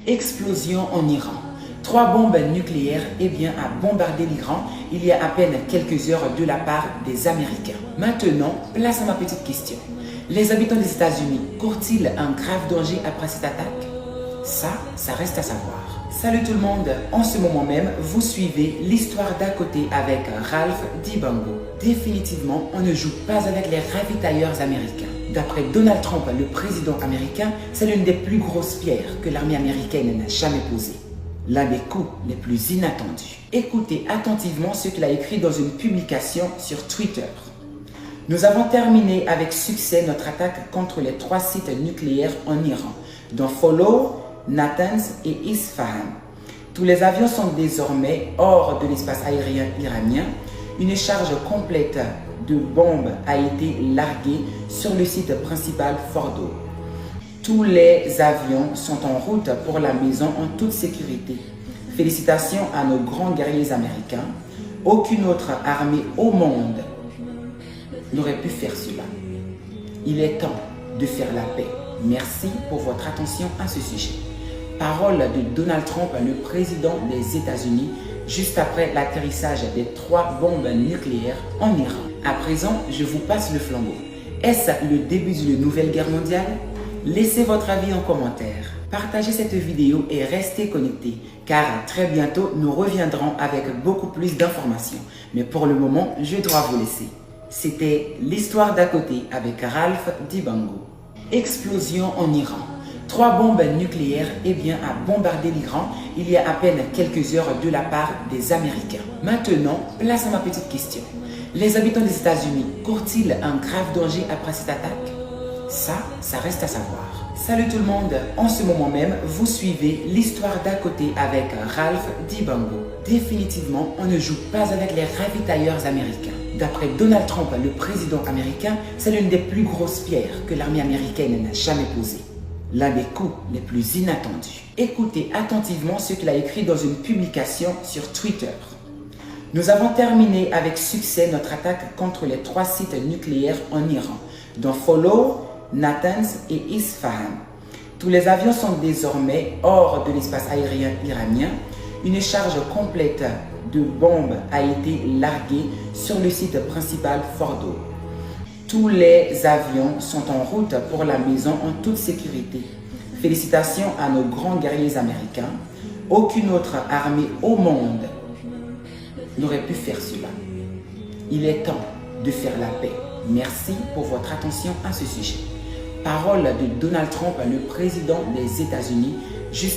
Explosion en Iran. 3 bombes nucléaires à bombarder l'Iran il y a à peine quelques heures de la part des Américains. Maintenant, place à ma petite question. Les habitants des États-Unis courent-ils un grave danger après cette attaque? Ça reste à savoir. Salut tout le monde, en ce moment même, vous suivez l'histoire d'à côté avec Ralph Dibango. Définitivement, on ne joue pas avec les ravitailleurs américains. D'après Donald Trump, le président américain, c'est l'une des plus grosses pierres que l'armée américaine n'a jamais posées. L'un des coups les plus inattendus. Écoutez attentivement ce qu'il a écrit dans une publication sur Twitter. Nous avons terminé avec succès notre attaque contre les 3 sites nucléaires en Iran, dont Fordow, Natanz et Isfahan. Tous les avions sont désormais hors de l'espace aérien iranien. Une charge complète de bombes a été larguée sur le site principal Fordow. Tous les avions sont en route pour la maison en toute sécurité. Félicitations à nos grands guerriers américains. Aucune autre armée au monde n'aurait pu faire cela. Il est temps de faire la paix. Merci pour votre attention à ce sujet. Parole de Donald Trump, le président des États-Unis, juste après l'atterrissage des 3 bombes nucléaires en Iran. À présent, je vous passe le flambeau. Est-ce le début d'une nouvelle guerre mondiale? Laissez votre avis en commentaire. Partagez cette vidéo et restez connectés, car très bientôt, nous reviendrons avec beaucoup plus d'informations. Mais pour le moment, je dois vous laisser. C'était l'histoire d'à côté avec Ralph Dibango. Explosion en Iran. 3 bombes nucléaires à bombarder l'Iran il y a à peine quelques heures de la part des Américains. Maintenant, place à ma petite question. Les habitants des États-Unis courent-ils un grave danger après cette attaque? Ça reste à savoir. Salut tout le monde, en ce moment même, vous suivez l'histoire d'à côté avec Ralph Dibango. Définitivement, on ne joue pas avec les ravitailleurs américains. D'après Donald Trump, le président américain, c'est l'une des plus grosses pierres que l'armée américaine n'a jamais posées. L'un des coups les plus inattendus. Écoutez attentivement ce qu'il a écrit dans une publication sur Twitter. Nous avons terminé avec succès notre attaque contre les 3 sites nucléaires en Iran, dont Fordow, Natanz et Isfahan. Tous les avions sont désormais hors de l'espace aérien iranien. Une charge complète de bombes a été larguée sur le site principal Fordow. Tous les avions sont en route pour la maison en toute sécurité. Félicitations à nos grands guerriers américains. Aucune autre armée au monde n'aurait pu faire cela. Il est temps de faire la paix. Merci pour votre attention à ce sujet. Parole de Donald Trump, le président des États-Unis, juste